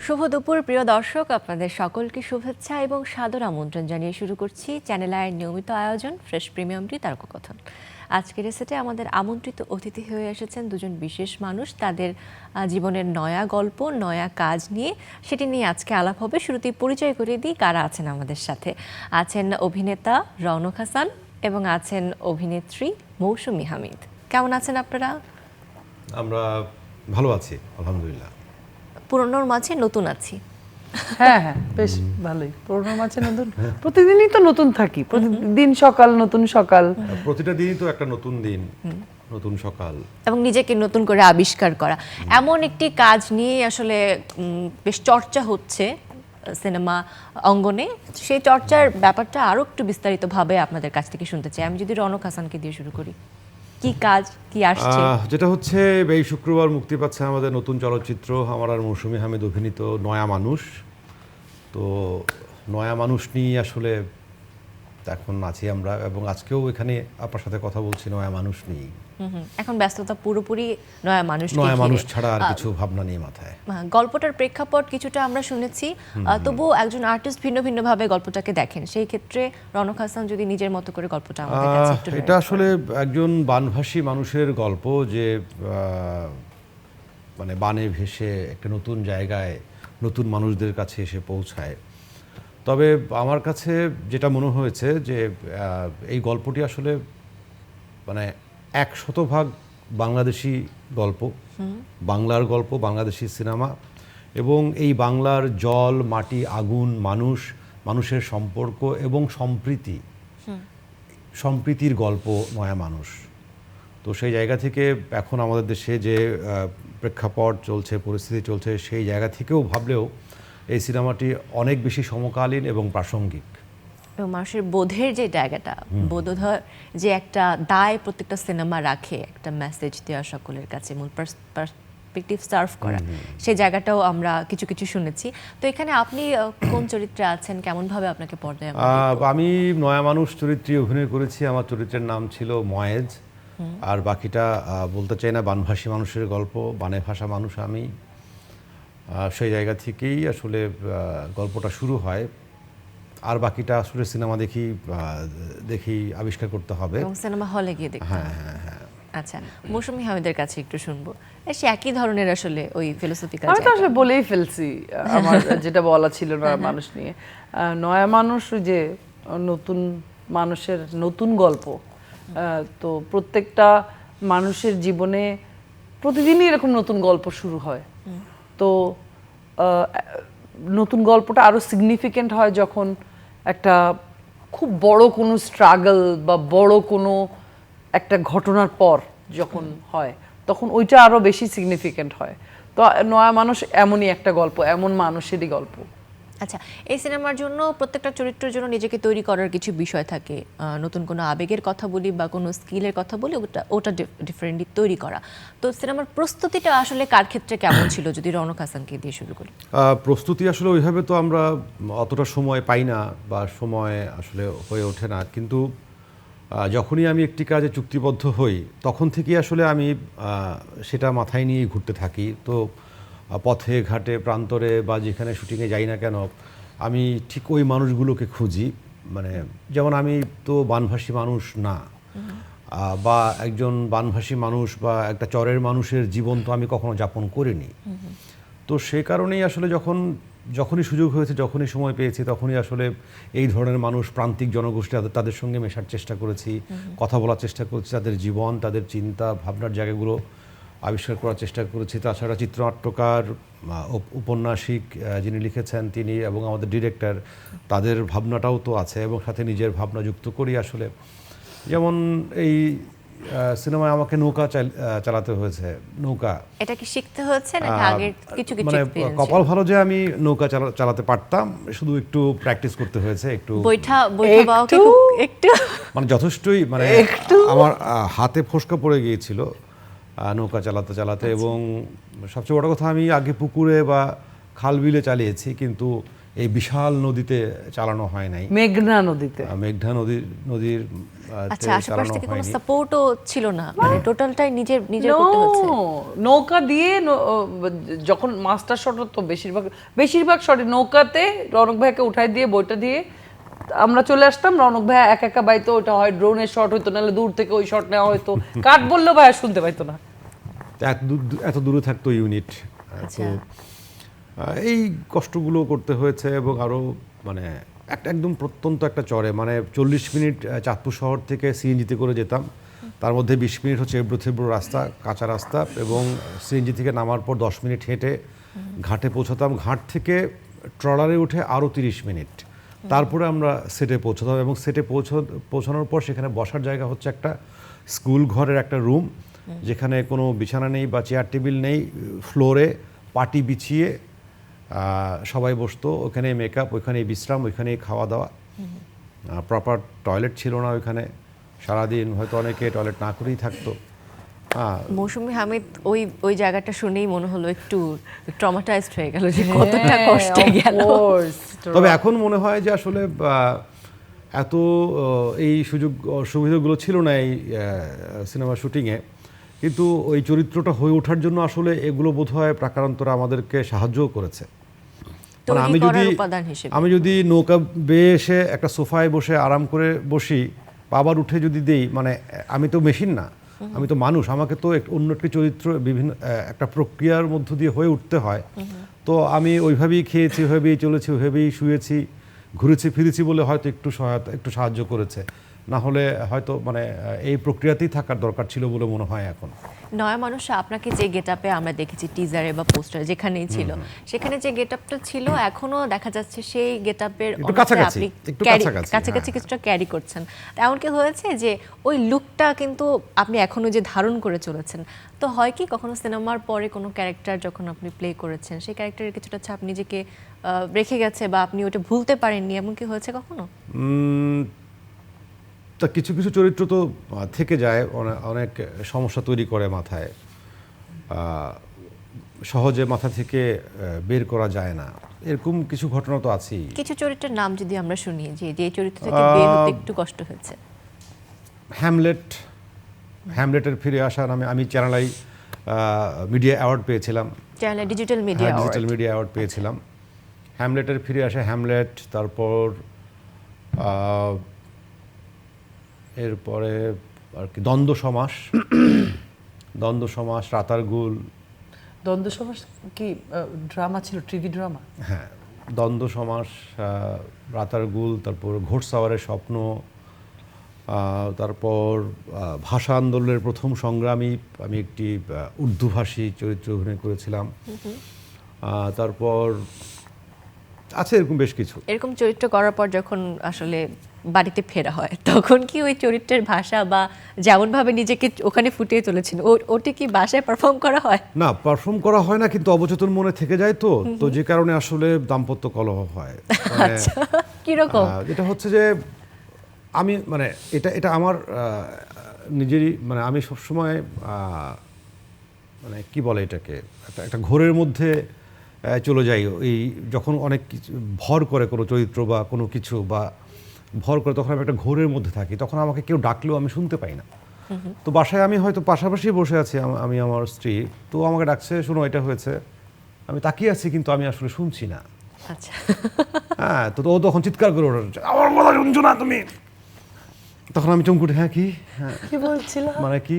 শুভ দুপুর প্রিয় দর্শক, আপনাদের সকলকে শুভেচ্ছা এবং সাদর আমন্ত্রণ জানিয়ে শুরু করছি চ্যানেল আইয়ের নিয়মিত আয়োজন ফ্রেশ প্রিমিয়ামটি তারককথন। আজকের সেটে আমাদের আমন্ত্রিত অতিথি হয়ে এসেছেন দুজন বিশেষ মানুষ। তাদের জীবনের নয়া গল্প, নয়া কাজ নিয়ে সেটি নিয়ে আজকে আলাপ হবে। শুরুতেই পরিচয় করিয়ে দিই কারা আছেন আমাদের সাথে। আছেন অভিনেতা রওনক হাসান এবং আছেন অভিনেত্রী মৌসুমী হামিদ। কেমন আছেন আপনারা? আমরা ভালো আছি, আলহামদুলিল্লাহ। পুরনোর মাঝে নতুন আছি। হ্যাঁ হ্যাঁ, বেশ ভালোই। পুরোনোর মাঝে নতুন, প্রতিদিনই তো নতুন থাকি। প্রতিদিন সকাল নতুন সকাল, প্রতিটা দিনই তো একটা নতুন দিন, নতুন সকাল, এবং নিজেকে নতুন করে আবিষ্কার করা, এমন একটি কাজ নিয়ে আসলে বেশ চর্চা হচ্ছে সিনেমা অঙ্গনে। সেই চর্চার ব্যাপারটা আরো একটু বিস্তারিতভাবে আপনাদের কাছ থেকে শুনতে চাই। আমি যদি রওনক হাসানকে দিয়ে শুরু করি, কি কাজ, কি আসছে? যেটা হচ্ছে এই শুক্রবার মুক্তি পাচ্ছে আমাদের নতুন চলচ্চিত্র, আমার আর মৌসুমী হামিদ অভিনীত নয়া মানুষ। তো নয়া মানুষ নিয়ে আসলে এখন আছি আমরা, এবং আজকেও এখানে আপনার সাথে কথা বলছি নয়া মানুষ নিয়ে। এখন ব্যস্ততা পুরোপুরি নয়া মানুষ, নয়া মানুষ ছাড়া আর কিছু ভাবনা নেই মাথায়। গল্পটার প্রেক্ষাপট কিছুটা আমরা শুনেছি, তবুও একজন আর্টিস্ট ভিন্ন ভিন্নভাবে গল্পটাকে দেখেন। সেই ক্ষেত্রে রওনক হাসান যদি নিজের মতো করে গল্পটা আমাদের কাছে একটু। এটা আসলে একজন বানভাসী মানুষের গল্প, যে মানে বানে ভেসে একটা নতুন জায়গায় নতুন মানুষদের কাছে এসে পৌঁছায়। তবে আমার কাছে যেটা মনে হয়েছে যে এই গল্পটি আসলে মানে 100% বাংলাদেশি গল্প, বাংলার গল্প, বাংলাদেশি সিনেমা, এবং এই বাংলার জল, মাটি, আগুন, মানুষের সম্পর্ক এবং সম্প্রীতির গল্প নয়া মানুষ। তো সেই জায়গা থেকে এখন আমাদের দেশে যে প্রেক্ষাপট চলছে, পরিস্থিতি চলছে, সেই জায়গা থেকেও ভাবলেও এই সিনেমাটি অনেক বেশি সমকালীন এবং প্রাসঙ্গিক। এবং মানুষের বোধের যে জায়গাটা, বোধোদয় যে একটা দায় প্রত্যেকটা সিনেমা রাখে, একটা মেসেজ দেওয়া সকলের কাছে, মূল পার্সপেক্টিভ সার্ভ করা, সেই জায়গাটাও আমরা কিছু কিছু শুনেছি। তো এখানে আপনি কোন চরিত্রে আছেন, কেমন ভাবে আপনাকে পর্দায়? আমি নয়া মানুষ চরিত্রে অভিনয় করেছি। আমার চরিত্রের নাম ছিল ময়েজ। আর বাকিটা বলতে চাই না, বানভাসী মানুষের গল্প, বানে ভাষা মানুষ আমি। সেই জায়গা থেকেই আসলে গল্পটা শুরু হয়। আর বাকিটা আসলে সিনেমা দেখি আবিষ্কার করতে হবে, এবং সিনেমা হলে গিয়ে দেখতে হবে। হ্যাঁ। আচ্ছা, মৌসুমী হামিদের কাছে একটু শুনবো। সে একই ধরনের আসলে ওই ফিলোসফিক্যাল। আমি তো আসলে বলেই ফেলছি আমার যেটা বলা ছিল নয়া মানুষ নিয়ে। নয়া মানুষ যে নতুন মানুষের নতুন গল্প। তো প্রত্যেকটা মানুষের জীবনে প্রতিদিনই এরকম নতুন গল্প শুরু হয়। তো নতুন গল্পটা আরো সিগনিফিকেন্ট হয় যখন একটা খুব বড় কোনো স্ট্রাগল বা বড় কোনো একটা ঘটনার পর যখন হয়, তখন ওইটা আরো বেশি সিগনিফিকেন্ট হয়। তো নয়া মানুষ এমনই একটা গল্প, এমন মানুষেরই গল্প। আচ্ছা, এই সিনেমার জন্য প্রত্যেকটা চরিত্রের জন্য নিজেকে তৈরি করার কিছু বিষয় থাকে। নতুন কোনো আবেগের কথা বলি বা কোনো স্কিলের কথা বলি, ওটা ডিফারেন্টলি তৈরি করা। তো সিনেমার প্রস্তুতিটা আসলে কার ক্ষেত্রে কেমন ছিল, যদি রওনক হাসানকে দিয়ে শুরু করি? প্রস্তুতি আসলে ওইভাবে তো আমরা অতটা সময় পাই না, বা সময় আসলে হয়ে ওঠে না। কিন্তু যখনই আমি একটি কাজে চুক্তিবদ্ধ হই, তখন থেকেই আসলে আমি সেটা মাথায় নিয়ে ঘুরতে থাকি। তো পথে ঘাটে প্রান্তরে বা যেখানে শুটিংয়ে যাই না কেন, আমি ঠিক ওই মানুষগুলোকে খুঁজি। মানে যেমন আমি তো বানভাসী মানুষ না, বা একজন বানভাসী মানুষ বা একটা চরের মানুষের জীবন তো আমি কখনো যাপন করিনি। তো সে কারণেই আসলে যখনই সুযোগ হয়েছে, যখনই সময় পেয়েছি, তখনই আসলে এই ধরনের মানুষ, প্রান্তিক জনগোষ্ঠী, তাদের সঙ্গে মেশার চেষ্টা করেছি, কথা বলার চেষ্টা করেছি, তাদের জীবন, তাদের চিন্তা ভাবনার জায়গাগুলো আবিষ্কার করার চেষ্টা করেছি। তাছাড়া চিত্রনাট্যকার, উপন্যাসিক যিনি লিখেছেন তিনি, এবং আমাদের ডিরেক্টর, তাদের ভাবনাটাও তো আছে, এবং সাথে নিজের ভাবনা যুক্ত করি আসলে। যেমন এই সিনেমায় আমাকে নৌকা চালাতে হয়েছে। নৌকা এটা কি শিখতে হয়েছে নাকি আগে কিছু মানে এক্সপেরিয়েন্স? কপাল ভালো যে আমি নৌকা চালাতে পারতাম, শুধু একটু প্র্যাকটিস করতে হয়েছে, একটু একটু মানে যথেষ্টই, মানে আমার হাতে ফোসকা পড়ে গিয়েছিল নৌকা চালাতে। এবং সবচেয়ে বড় কথা, আমি আগে পুকুরে বা খাল বিলে চালিয়েছি, কিন্তু এই বিশাল নদীতে চালানো হয় নাই, মেঘনা নদীতে। মেঘনা নদীর আচ্ছা, আশেপাশ চালানো থেকে কোনো হয়নি। সাপোর্টও ছিল না, মানে টোটালটাই নিজের করতে হচ্ছে। নৌকা দিয়ে যখন মাস্টার শট তো বেশিরভাগ শটে নৌকাতে রনক ভাইকে উঠাই দিয়ে বইটা দিয়ে আমরা চলে আসতাম। রনক ভাই একা বাইতো, ওটা হয় ড্রোনের শট হইতো, নাহলে দূর থেকে ওই শট নেওয়া হয়তো। কাট বললেও ভাই শুনতে পাইতো না, এত দূরে থাকতো ইউনিট। তো এই কষ্টগুলো করতে হয়েছে, এবং আরও মানে একদম প্রত্যন্ত একটা চরে, মানে 40 মিনিট চাঁদপুর শহর থেকে সিএনজিতে করে যেতাম, তার মধ্যে 20 মিনিট হচ্ছে এবড়ো থেবড়ো রাস্তা, কাঁচা রাস্তা, এবং সিএনজি থেকে নামার পর 10 মিনিট হেঁটে ঘাটে পৌঁছাতাম। ঘাট থেকে ট্রলারে উঠে আরও 30 মিনিট, তারপরে আমরা সেটে পৌঁছাতাম। এবং সেটে পৌঁছানোর পর সেখানে বসার জায়গা হচ্ছে একটা স্কুল ঘরের একটা রুম, যেখানে কোনো বিছানা নেই বা চেয়ার টেবিল নেই, ফ্লোরে পাটি বিছিয়ে সবাই বসতো। ওখানে মেকআপ, ওইখানে বিশ্রাম, ওইখানে খাওয়া দাওয়া। প্রপার টয়লেট ছিল না ওইখানে, সারাদিন হয়তো অনেকে টয়লেট না করেই থাকতো। মৌসুমী হামিদ ওই জায়গাটা শুনেই মনে হলো একটু ট্রমাটাইজড হয়ে গেল যে কতটা কষ্টে গেল। তবে এখন মনে হয় যে আসলে এত এই সুবিধাগুলো ছিল না এই সিনেমা শুটিংয়ে, কিন্তু ওই চরিত্রটা হয়ে ওঠার জন্য আসলে এগুলো বোধহয় প্রাকারান্তরে আমাদেরকে সাহায্যও করেছে। মানে আমি যদি নৌকা বেয়ে এসে একটা সোফায় বসে আরাম করে বসি, আবার উঠে যদি দেই, মানে আমি তো মেশিন না, আমি তো মানুষ, আমাকে তো অন্য একটি চরিত্র বিভিন্ন একটা প্রক্রিয়ার মধ্য দিয়ে হয়ে উঠতে হয়। তো আমি ওইভাবেই খেয়েছি, ওইভাবেই চলেছি, ওইভাবেই শুয়েছি, ঘুরেছি ফিরেছি বলে হয়তো একটু সাহায্য করেছে, না হলে হয়তো মানে এই প্রক্রিয়াতেই থাকার দরকার ছিল বলে মনে হয় এখন। নয়া মানুষ আপনাকে যে গেটআপে আমরা দেখেছি টিজারে বা পোস্টারে যেখানেই ছিল, সেখানে যে গেটআপটা ছিল এখনো দেখা যাচ্ছে সেই গেটআপের আপনি কাছাকাছি কিছুটা ক্যারি করছেন। এমনকি হয়েছে যে ওই লুকটা কিন্তু আপনি এখনো যে ধারণ করে চলেছেন। তো হয় কি কখনো সিনেমার পরে কোনো ক্যারেক্টার যখন আপনি প্লে করেছেন, সেই ক্যারেক্টারের কিছুটা ছাপ নিজেকে রেখে গেছে বা আপনি ওটা ভুলতে পারেননি, এমন কি হয়েছে কখনো? তা কিছু কিছু চরিত্র তো থেকে যায়, অনেক সমস্যা তৈরি করে মাথায়, সহজে মাথা থেকে বের করা যায় না, এরকম কিছু ঘটনা তো আছেই। কিছু চরিত্রের নাম যদি আমরা শুনি যে চরিত্র থেকে বের হতে একটু কষ্ট হয়েছে। হ্যামলেটের ফিরে আসা নামে আমি চ্যানেল আই মিডিয়া অ্যাওয়ার্ড পেয়েছিলাম, ডিজিটাল মিডিয়া অ্যাওয়ার্ড পেয়েছিলাম। হ্যামলেটের ফিরে আসা হ্যামলেট, তারপর এরপরে আর কি দ্বন্দ্ব সমাস, রাতারগুল। দ্বন্দ্ব সমাস কি ড্রামা ছিল, টিভি ড্রামা? হ্যাঁ, দ্বন্দ্ব সমাস, রাতারগুল, তারপর ঘোড়সাওয়ারের স্বপ্ন, তারপর ভাষা আন্দোলনের প্রথম সংগ্রামী, আমি একটি উর্দুভাষী চরিত্র অভিনয় করেছিলাম। তারপর আছে এরকম বেশ কিছু। এরকম চরিত্র করার পর যখন আসলে বাড়িতে ফেরা হয়, তখন কি ওই চরিত্রের ভাষা বা যেমনভাবে নিজেকে ওখানে ফুটিয়ে তুলেছেন ওটি কি বাসায় পারফর্ম করা হয়? না, পারফর্ম করা হয় না, কিন্তু অবচেতন মনে থেকে যায়, তো যে কারণে আসলে দাম্পত্য কলহ হয়। কিরকম? এটা হচ্ছে যে আমি মানে এটা আমার নিজেরই, মানে আমি সবসময় মানে কি বলে এটাকে, একটা ঘোরের মধ্যে চলে যাই। এই যখন অনেক কিছু ভর করে কোনো চরিত্র বা কোনো কিছু বা ভর করে, তখন আমি একটা ঘোরের মধ্যে থাকি, তখন আমাকে কেউ ডাকলেও আমি শুনতে পাই না। তো বাসায় আমি হয়তো পাশাপাশি বসে আছি, আমি আমার স্ত্রী, তো আমাকে ডাকছে, শোনো এটা হয়েছে, আমি তাকিয়ে আছি কিন্তু আমি আসলে শুনছি না। আচ্ছা, হ্যাঁ, তো ও তখন চিৎকার করে ওঠে, আমার কথা শুনছো না তুমি? তখন আমি চমকুটে, হ্যাঁ কি, হ্যাঁ কি বলছিল, মানে কি,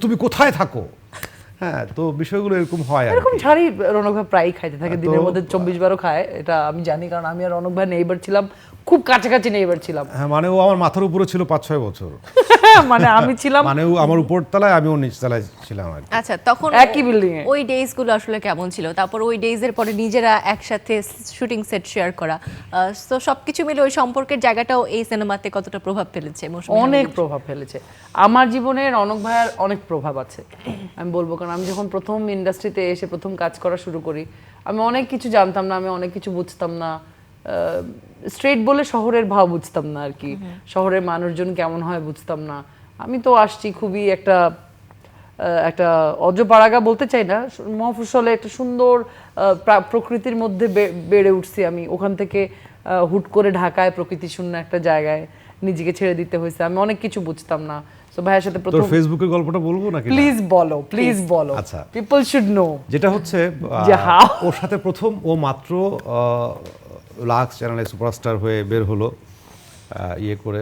তুমি কোথায় থাকো? হ্যাঁ, তো বিষয়গুলো এরকম হয়। এরকম ঝাড়ি রনক ভাই প্রায়ই খাইতে থাকে, দিনের মধ্যে 24 বারও খায়, এটা আমি জানি, কারণ আমি আর রনক ভাই নেইবার ছিলাম, খুব কাছাকাছি নেইবার ছিলাম। হ্যাঁ, মানে ও আমার মাথার উপরে ছিল 5-6 বছর। মানে আমি ছিলাম, মানে ও আমার উপর তলায়, আমি ওর নিচ তলায় ছিলাম আর কি। আচ্ছা, তখন একই বিল্ডিং এ। ওই ডেজ গুলো আসলে কেমন ছিল? তারপর ওই ডেজ এর পরে নিজেরা একসাথে শুটিং সেট শেয়ার করা, তো সবকিছু মিলে ওই সম্পর্কের জায়গাটাও এই সিনেমাতে কতটা প্রভাব ফেলেছে? অনেক প্রভাব ফেলেছে আমার জীবনে, রনক ভাইয়ের অনেক প্রভাব আছে আমি বলবো, কারণ আমি যখন প্রথম ইন্ডাস্ট্রিতে এসে প্রথম কাজ করা শুরু করি, আমি অনেক কিছু জানতাম না, আমি অনেক কিছু বুঝতাম না, স্ট্রেট বলে শহরের ভাব বুঝতাম না আর কি, শহরের মানুষজন কেমন হয় বুঝতাম না। আমি তো আসছি খুবই একটা একটা অজপাড়াগা বলতে চাই না, মফস্বলে একটা সুন্দর প্রকৃতির মধ্যে বেড়ে উঠছি আমি। ওখান থেকে হুট করে ঢাকায় প্রকৃতি শূন্য একটা জায়গায় নিজেকে ছেড়ে দিতে হয়েছে। আমি অনেক কিছু বুঝতাম না। তো ভাইয়ের সাথে তোর প্রথম ফেসবুকের গল্পটা বলবো নাকি? প্লিজ বলো, প্লিজ বলো, আচ্ছা। People should know. যেটা হচ্ছে যে how? ওর সাথে প্রথম ও মাত্র লাক্স চ্যানেলে সুপারস্টার হয়ে বের হলো, ইয়ে করে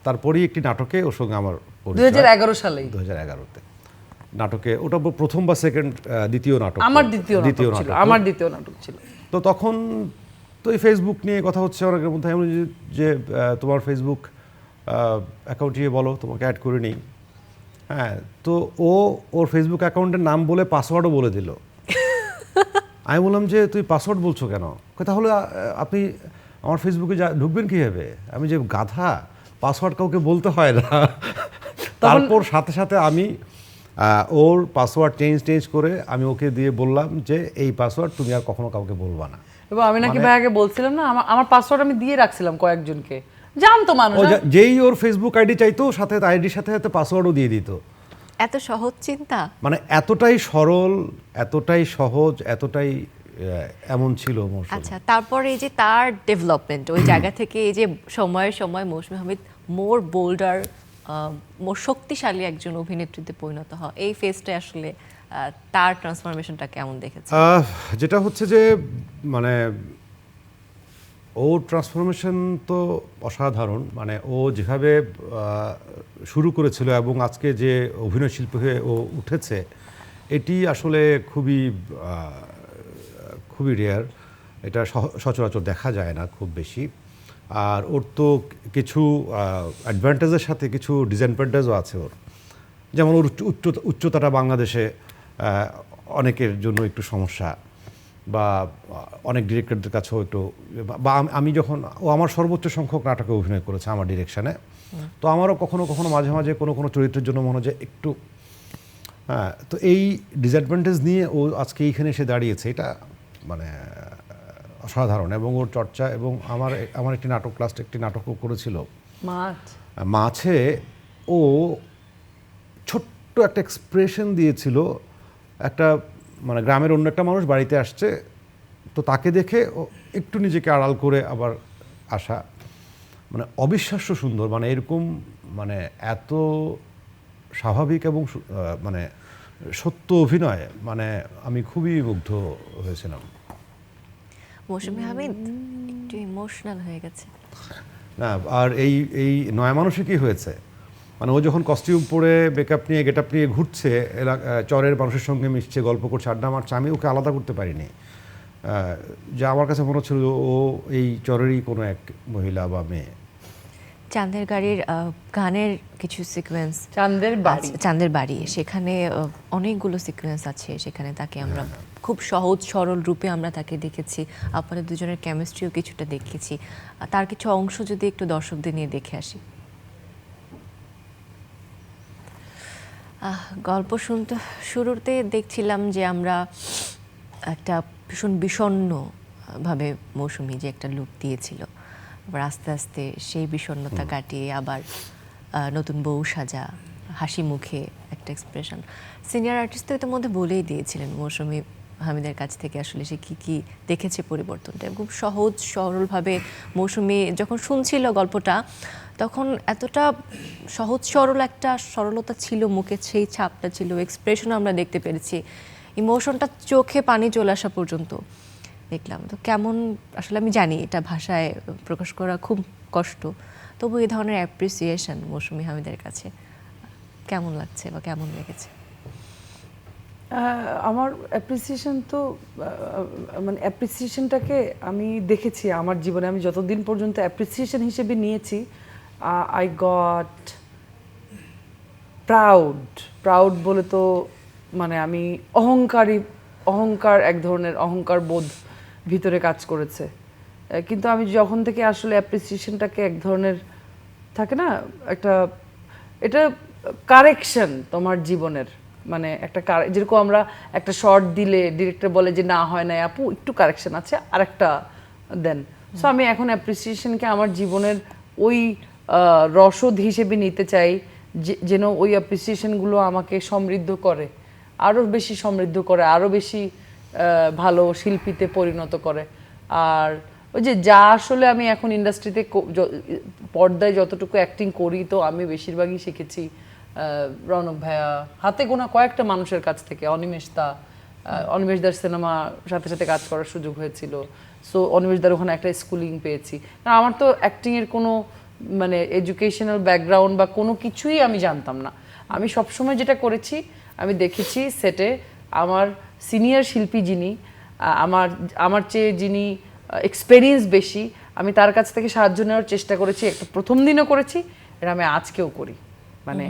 তারপরেই একটি নাটকে ওর সঙ্গে আমার 2011 সালেই 2011-তে নাটকে, ওটা প্রথম বা সেকেন্ড, দ্বিতীয় নাটক, আমার দ্বিতীয় নাটক ছিল, আমার দ্বিতীয় নাটক ছিল। তো তখন তো এই ফেসবুক নিয়ে কথা হচ্ছে অনেকের মধ্যে, এমন যে তোমার ফেসবুক অ্যাকাউন্ট ইয়ে বলো, তোমাকে অ্যাড করে নিই। হ্যাঁ, তো ওর ফেসবুক অ্যাকাউন্টের নাম বলে পাসওয়ার্ডও বলে দিল। আমি বললাম যে তুই পাসওয়ার্ড বলছো কেন? তাহলে আপনি আমার ফেসবুকে ঢুকবেন কীভাবে? আমি যে গাধা, পাসওয়ার্ড কাউকে বলতে হয় না। তারপর সাথে সাথে আমি ওর পাসওয়ার্ড চেঞ্জ করে আমি ওকে দিয়ে বললাম যে এই পাসওয়ার্ড তুমি আর কখনো কাউকে বলবা না। এবং আমি নাকি ভাইয়াকে বলছিলাম না, আমার পাসওয়ার্ড আমি দিয়ে রাখছিলাম কয়েকজনকে, জানতো মানুষ। যেই ওর ফেসবুক আইডি চাইতো, সাথে আইডির সাথে সাথে পাসওয়ার্ডও দিয়ে দিত। এত সহজ চিন্তা, মানে এতটাই সরল, এতটাই সহজ, এতটাই এমন ছিল মৌসুমী। আচ্ছা, তারপরে এই যে তার ডেভেলপমেন্ট ওই জায়গা থেকে এই যে সময়ে সময়ে মৌসুমী হামিদ মোর বোল্ডার, মোর শক্তিশালী একজন অভিনেত্রীতে পরিণত হয়, এই ফেজটা আসলে তার ট্রান্সফরমেশনটা কেমন দেখেছে? যেটা হচ্ছে যে মানে ওর ট্রান্সফরমেশন তো অসাধারণ। মানে ও যেভাবে শুরু করেছিল এবং আজকে যে অভিনয় শিল্পী হয়ে ও উঠেছে, এটি আসলে খুবই খুবই রেয়ার। এটা সচরাচর দেখা যায় না খুব বেশি। আর ওর তো কিছু অ্যাডভান্টেজের সাথে কিছু ডিসঅ্যাডভান্টেজও আছে ওর। যেমন ওর উচ্চতাটা বাংলাদেশে অনেকের জন্য একটু সমস্যা, বা অনেক ডিরেক্টরদের কাছেও একটু, বা আমি যখন ও আমার সর্বোচ্চ সংখ্যক নাটকে অভিনয় করেছে আমার ডিরেকশানে, তো আমারও কখনো কখনো মাঝে মাঝে কোনো চরিত্রের জন্য মনে হয় যে একটু, হ্যাঁ, তো এই ডিসঅ্যাডভান্টেজ নিয়ে ও আজকে এইখানে এসে দাঁড়িয়েছে, এটা মানে অসাধারণ। এবং ওর চর্চা, এবং আমার একটি নাটক, লাস্ট একটি নাটকও করেছিল মাছে, ও ছোট্ট একটা এক্সপ্রেশন দিয়েছিল। একটা মানে গ্রামের অন্য একটা মানুষ বাড়িতে আসছে, তো তাকে দেখে ও একটু নিজেকে আড়াল করে আবার আসা, মানে অবিশ্বাস্য সুন্দর। মানে এরকম মানে এত স্বাভাবিক এবং মানে সত্য অভিনয়, মানে আমি খুবই মুগ্ধ হয়েছিলাম। মৌসুমী হামিদ একটু ইমোশনাল হয়ে গেছে না, আর এই নয়া মানুষে কি হয়েছে, মানে ও যখন কস্টিউম পরে মেকআপ নিয়ে গেটআপ নিয়ে ঘুরছে, চরের মানুষের সঙ্গে মিশছে, গল্প করছে, আড্ডা মারছে, আমি ওকে আলাদা করতে পারিনি। যা আমার কাছে মনে হচ্ছিল ও এই চরেরই কোনো এক মহিলা বা মেয়ে। চাঁদের গাড়ির গানের কিছু সিকোয়েন্স, চাঁদের বাড়ি, সেখানে অনেকগুলো সিকোয়েন্স আছে, সেখানে তাকে আমরা খুব সহজ সরল রূপে আমরা তাকে দেখেছি। আপনাদের দুজনের কেমিস্ট্রিও কিছুটা দেখেছি। তার কিছু অংশ যদি একটু দর্শকদের নিয়ে দেখে আসি। গল্প শুনতে শুরুতে দেখছিলাম যে আমরা একটা ভীষণ বিষণ্ণভাবে মৌসুমী যে একটা লুক দিয়েছিল, আবার আস্তে আস্তে সেই বিষণ্ণতা কাটিয়ে আবার নতুন বউ সাজা, হাসি মুখে একটা এক্সপ্রেশন। সিনিয়র আর্টিস্ট তো ইতিমধ্যে বলেই দিয়েছিলেন মৌসুমী হামিদের কাছ থেকে আসলে সে কী কী দেখেছে পরিবর্তনটা। খুব সহজ সরলভাবে মৌসুমী যখন শুনছিল গল্পটা, তখন এতটা সহজ সরল একটা সরলতা ছিল, মুখে সেই ছাপটা ছিল, এক্সপ্রেশন আমরা দেখতে পেরেছি, ইমোশনটা চোখে পানি চলে আসা পর্যন্ত দেখলাম। তো কেমন, আসলে আমি জানি এটা ভাষায় প্রকাশ করা খুব কষ্ট, তবু এই ধরনের অ্যাপ্রিসিয়েশন মৌসুমী হামিদের কাছে কেমন লাগছে বা কেমন লেগেছে? আমার অ্যাপ্রিসিয়েশন তো মানে অ্যাপ্রিসিয়েশনটাকে আমি দেখেছি আমার জীবনে, আমি যতদিন পর্যন্ত অ্যাপ্রিসিয়েশন হিসেবে নিয়েছি, আই গট প্রাউড বলে তো মানে আমি অহংকার, এক ধরনের অহংকার বোধ ভিতরে কাজ করেছে। কিন্তু আমি যখন থেকে আসলে অ্যাপ্রিসিয়েশনটাকে এক ধরনের থাকে না, এটা কারেকশন তোমার জীবনের, মানে একটা যেরকম আমরা একটা শর্ট দিলে ডিরেক্টর বলে যে না হয় না আপু, একটু কারেকশন আছে, আরেকটা দেন। সো আমি এখন অ্যাপ্রিসিয়েশনকে আমার জীবনের ওই রসদ হিসেবে নিতে চাই, যেন ওই অ্যাপ্রিসিয়েশনগুলো আমাকে সমৃদ্ধ করে, আরও বেশি সমৃদ্ধ করে, আরও বেশি ভালো শিল্পীতে পরিণত করে। আর ওই যে যা আসলে আমি এখন ইন্ডাস্ট্রিতে পর্দায় যতটুকু অ্যাক্টিং করি, তো আমি বেশিরভাগই শিখেছি রৌনক ভাইয়া, হাতে গোনা কয়েকটা মানুষের কাছ থেকে। অনিমেষদার সিনেমা সাথে সাথে কাজ করার সুযোগ হয়েছিল, সো অনিমেষদার ওখানে একটা স্কুলিং পেয়েছি। কারণ আমার তো অ্যাক্টিংয়ের কোনো মানে এডুকেশনাল ব্যাকগ্রাউন্ড বা কোনো কিছুই আমি জানতাম না। আমি সবসময় যেটা করেছি, আমি দেখেছি সেটে আমার সিনিয়র শিল্পী যিনি, আমার চেয়ে যিনি এক্সপেরিয়েন্স বেশি, আমি তার কাছ থেকে সাহায্য নেওয়ার চেষ্টা করেছি। একটা প্রথম দিনও করেছি, এটা আমি আজকেও করি। মানে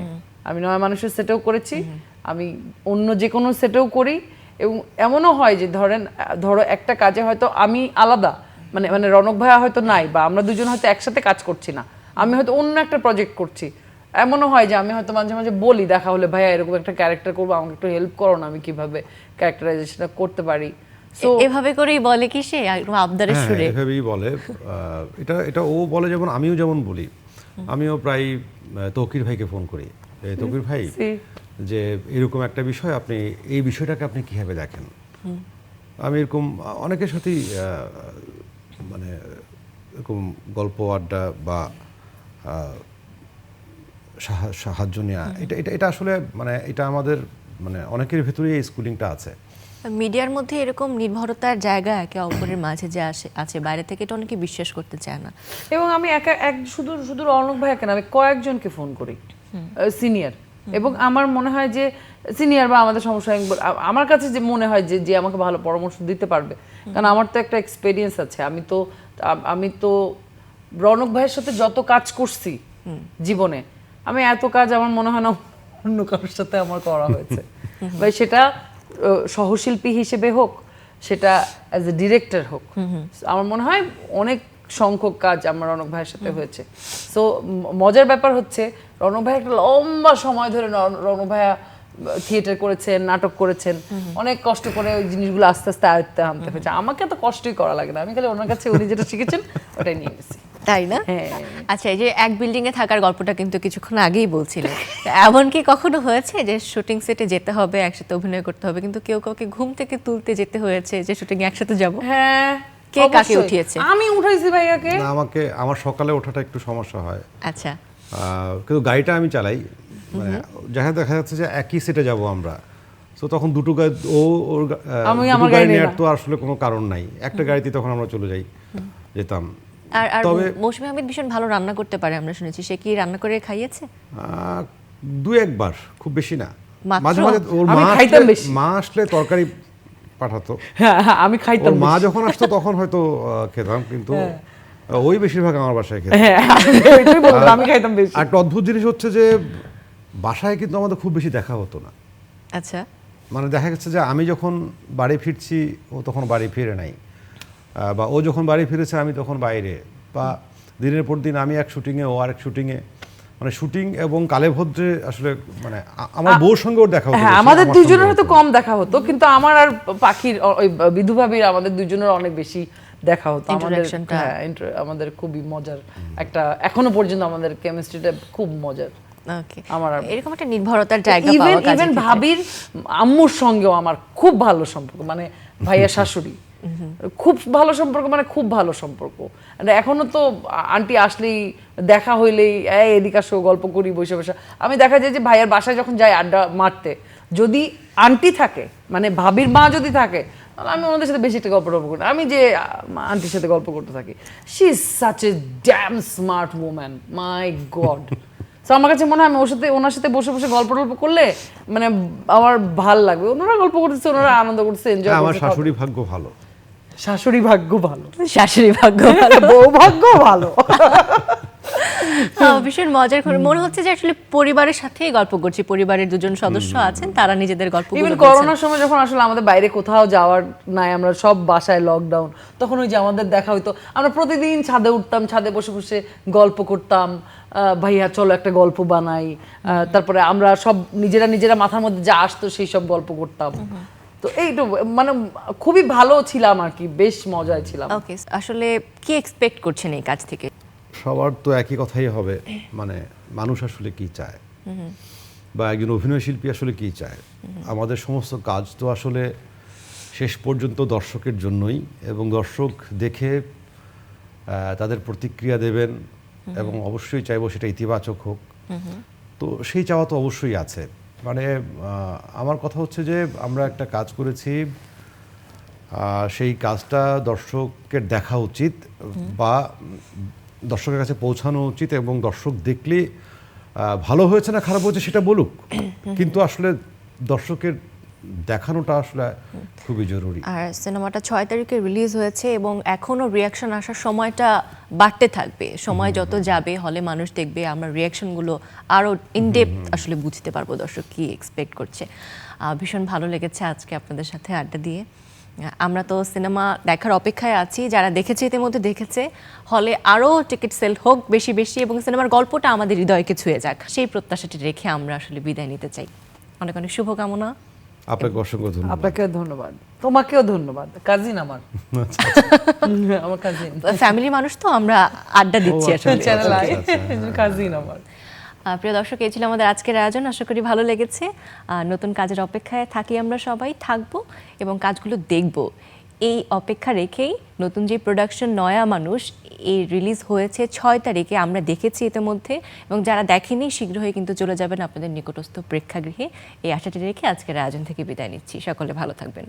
আমি নয়া মানুষের সেটেও করেছি, আমি অন্য যে কোনো সেটেও করি। এবং এমনও হয় যে ধরো একটা কাজে হয়তো আমি আলাদা, মানে রৌনক ভাইয়া হয়তো নাই, বা আমরা দুজন হয়তো একসাথে কাজ করছি না, আমি হয়তো অন্য একটা প্রজেক্ট করছি। এমনও হয় যে আমি হয়তো মাঝে মাঝে বলি দেখা হলে, ভাইয়া এরকম একটা ক্যারেক্টার করবো, আমাকে একটু হেল্প করো না, আমি কিভাবে ক্যারেক্টারাইজেশনটা করতে পারি। এভাবে করেই বলে কি সে একদম আবদারের হ্যাঁ, সুরে? এভাবেই বলে। এটা ও বলে, যেমন আমিও যেমন বলি। আমিও প্রায় তৌকির ভাইকে ফোন করি, তৌকির ভাই যে এরকম একটা বিষয়, আপনি এই বিষয়টাকে আপনি কিভাবে দেখেন। আমি এরকম অনেকের সাথেই মানে এরকম গল্প আড্ডা বা সাহায্য নেওয়া, এটা আসলে মানে এটা আমাদের মানে অনেকের ভেতরেই এই স্কুলিংটা আছে। মিডিয়ার মধ্যে এরকম নির্ভরতার জায়গা একে অপরের মাঝে যে আছে, বাইরে থেকে এটা অনেকে বিশ্বাস করতে চায় না। এবং আমি শুধু রৌনক ভাইয়া কেন, আমি কয়েকজনকে ফোন করি সিনিয়র, এবং আমার মনে হয় যে সিনিয়র বা আমাদের সমস্যা, আমার কাছে যে মনে হয় যে আমাকে ভালো পরামর্শ দিতে পারবে, কারণ আমার তো একটা এক্সপেরিয়েন্স আছে। আমি তো রৌনক ভাইয়ের সাথে যত কাজ করছি জীবনে, আমি এত কাজ আমার মনে হয় না অন্য কারোর সাথে আমার করা হয়েছে। বা সেটা সহশিল্পী হিসেবে হোক, সেটা অ্যাজ এ ডিরেক্টর হোক, আমার মনে হয় অনেক সংখ্যক কাজ আমার রৌনক ভাইয়ের সাথে হয়েছে। সো মজার ব্যাপার হচ্ছে, রৌনক ভাই একটা লম্বা সময় ধরে রৌনক ভাইয়া থিয়েটার করেছেন, নাটক করেছেন, অনেক কষ্ট করে ওই জিনিসগুলো আস্তে আস্তে আয়ত্তে আনতে হয়েছে। আমাকে তো কষ্টই করা লাগে না, আমি খালি ওনার কাছে উনি যেটা শিখেছেন ওটাই নিয়ে গেছি। তাই না? আচ্ছা, এই যে এক বিল্ডিং এ থাকার গল্পটা কিন্তু কিছুক্ষণ আগেই বলছিলেন, এমন কি কখনো হয়েছে যে শুটিং সেটে যেতে হবে, একসাথে অভিনয় করতে হবে, কিন্তু কেউ কাউকে ঘুম থেকে তুলতে যেতে হয়েছে যে শুটিং এ একসাথে যাব? হ্যাঁ, কে কাকে উঠিয়েছে? আমি উঠাইছি ভাইয়াকে। না, আমার সকালে ওঠাটা একটু সমস্যা হয়। আচ্ছা, কিন্তু গাড়িটা আমি চালাই, মানে দেখা যাচ্ছে যে একই সেটে যাব আমরা, তো তখন দুটো গাড়ি, ওর গাড়ি নেওয়ার তো আসলে কোনো কারণ নাই, একটা গাড়িতে তখন আমরা চলে যেতাম। আর মৌসুমী আহমেদ ভীষণ ভালো রান্না করতে পারে, আমরা শুনেছি। সে কি রান্না করে খাইয়েছে? দু একবার, খুব বেশি না। মাত্র? মাঝে মাঝে ওর মা আসলে তরকারি পাঠাতো, আমি খাইতাম। মা যখন আসতো তখন হয়তো খেতাম, কিন্তু ওই বেশিরভাগ আমার বাসায় খেতাম। আমি খাইতাম বেশি। একটা অদ্ভুত জিনিস হচ্ছে যে বাসায় কিন্তু আমাদের খুব বেশি দেখা হতো না। আচ্ছা, মানে দেখা গেছে যে আমি যখন বাড়ি ফিরছি ও তখন বাড়ি ফিরে নাই, বা ও যখন বাড়ি ফিরেছে আমি তখন বাইরে, বা দিনের পর দিন আমি এক শুটিংয়ে ও আরেক শুটিংয়ে, মানে শুটিং এবং কালে ভদ্রে আসলে মানে আমার বউর সঙ্গে ওর দেখা হতো। হ্যাঁ, আমাদের দুইজনের হয়তো কম দেখা হতো, কিন্তু আমার আর পাখির ওই বিধু ভাবির আমাদের দুইজনের অনেক বেশি দেখা হতো। আমাদের খুবই মজার একটা, এখনো পর্যন্ত আমাদের কেমিস্ট্রিটা খুব মজার। ওকে, এরকম একটা নির্ভরতার জায়গা পাওয়া, ইভেন ভাবির আম্মুর সঙ্গেও আমার খুব ভালো সম্পর্ক, মানে ভাইয়া শাশুড়ি খুব ভালো সম্পর্ক, মানে খুব ভালো সম্পর্ক। এখনো তো আন্টি আসলেই দেখা হইলেই এদিকে আসো, গল্প করি বসে বসে। আমি দেখা যায় যে ভাইয়ার বাসায় যখন যাই আড্ডা মারতে, যদি আন্টি থাকে, মানে ভাবির মা যদি থাকে, আমি ওনাদের সাথে বেশি একটা গল্প করি। আমি যে আন্টির সাথে গল্প করতে থাকি, she is such a damn smart woman, my god. তো আমার কাছে মনে হয় আমি ওনার সাথে বসে বসে গল্প করলে মানে আমার ভাল লাগবে। ওনারা গল্প করতেছে, ওনারা আনন্দ করতেছে, এনজয় করতেছে। আমার শাশুড়ি ভাগ্য ভালো। শাশুড়ি ভাগ্য ভালো, শাশুড়ি ভাগ্য ভালো, বউ ভাগ্য ভালো। ভীষণ মজার। মনে হচ্ছে যে আসলে পরিবারের সাথেই গল্প করছি, পরিবারের দুজন সদস্য আছেন, তারা নিজেদের গল্পগুলো বলছেন। করোনার সময় যখন আসলে আমাদের বাইরে কোথাও যাওয়ার নাই, আমরা সব বাসায় লকডাউন, তখন ওই যে আমাদের দেখা হইতো, আমরা প্রতিদিন ছাদে উঠতাম, ছাদে বসে বসে গল্প করতাম, ভাইয়া চলো একটা গল্প বানাই, তারপরে আমরা সব নিজেরা মাথার মধ্যে যা আসতো সেই সব গল্প করতাম। তো এইটু মানে খুবই ভালো ছিলাম আর কি, বেশ মজায় ছিলাম। ওকে, আসলে কি এক্সপেক্ট করছেন এই কাজ থেকে? সবার তো একই কথাই হবে, মানে মানুষ আসলে কি চায়। বা একজন অভিনয় শিল্পী আসলে কী চায়। আমাদের সমস্ত কাজ তো আসলে শেষ পর্যন্ত দর্শকের জন্যই, এবং দর্শক দেখে তাদের প্রতিক্রিয়া দেবেন, এবং অবশ্যই চাইবো সেটা ইতিবাচক হোক। তো সেই চাওয়া তো অবশ্যই আছে। মানে আমার কথা হচ্ছে যে আমরা একটা কাজ করেছি, সেই কাজটা দর্শকের দেখা উচিত বা দর্শকের কাছে পৌঁছানো উচিত, এবং দর্শক দেখলে ভালো হয়েছে না খারাপ হয়েছে সেটা বলুক, কিন্তু আসলে দর্শকের দেখানোটা আসলে খুবই জরুরি। আর সিনেমাটা 6 তারিখে রিলিজ হয়েছে এবং এখনো রিয়াকশন আসার সময়টা বাড়তে থাকবে। সময় যত যাবে হলে মানুষ দেখবে, আমরা রিয়াকশনগুলো আরও ইনডেপথ আসলে বুঝতে পারবো দর্শক কী এক্সপেক্ট করছে। ভীষণ ভালো লেগেছে আজকে আপনাদের সাথে আড্ডা দিয়ে। আমরা তো সিনেমা দেখার অপেক্ষায় আছি, যারা দেখেছে ইতিমধ্যে দেখেছে, হলে আরও টিকিট সেল হোক বেশি বেশি, এবং সিনেমার গল্পটা আমাদের হৃদয়কে ছুঁয়ে যাক, সেই প্রত্যাশাটি রেখে আমরা আসলে বিদায় নিতে চাই। অনেক অনেক শুভকামনা। আপনাকে অসংখ্য ধন্যবাদ। আপনাকেও ধন্যবাদ, তোমাকেও ধন্যবাদ। কাজিন আমার, আমার কাজিন, ফ্যামিলি মানুষ তো আমরা আড্ডা দিচ্ছি আসলে চ্যানেল আই, কাজিন আমার। প্রিয় দর্শক, এই ছিল আমাদের আজকের আয়োজন। আশা করি ভালো লেগেছে। নতুন কাজের অপেক্ষায় থাকি, আমরা সবাই থাকবো এবং কাজগুলো দেখব, এই অপেক্ষা রেখেই নতুন যে প্রোডাকশন নয়া মানুষ এই রিলিজ হয়েছে 6 তারিখে, আমরা দেখেছি ইতিমধ্যে, এবং যারা দেখেনি শীঘ্রই কিন্তু চলে যাবেন আপনাদের নিকটস্থ প্রেক্ষাগৃহে। এই আশাটি রেখে আজকের আয়োজন থেকে বিদায় নিচ্ছি। সকলে ভালো থাকবেন।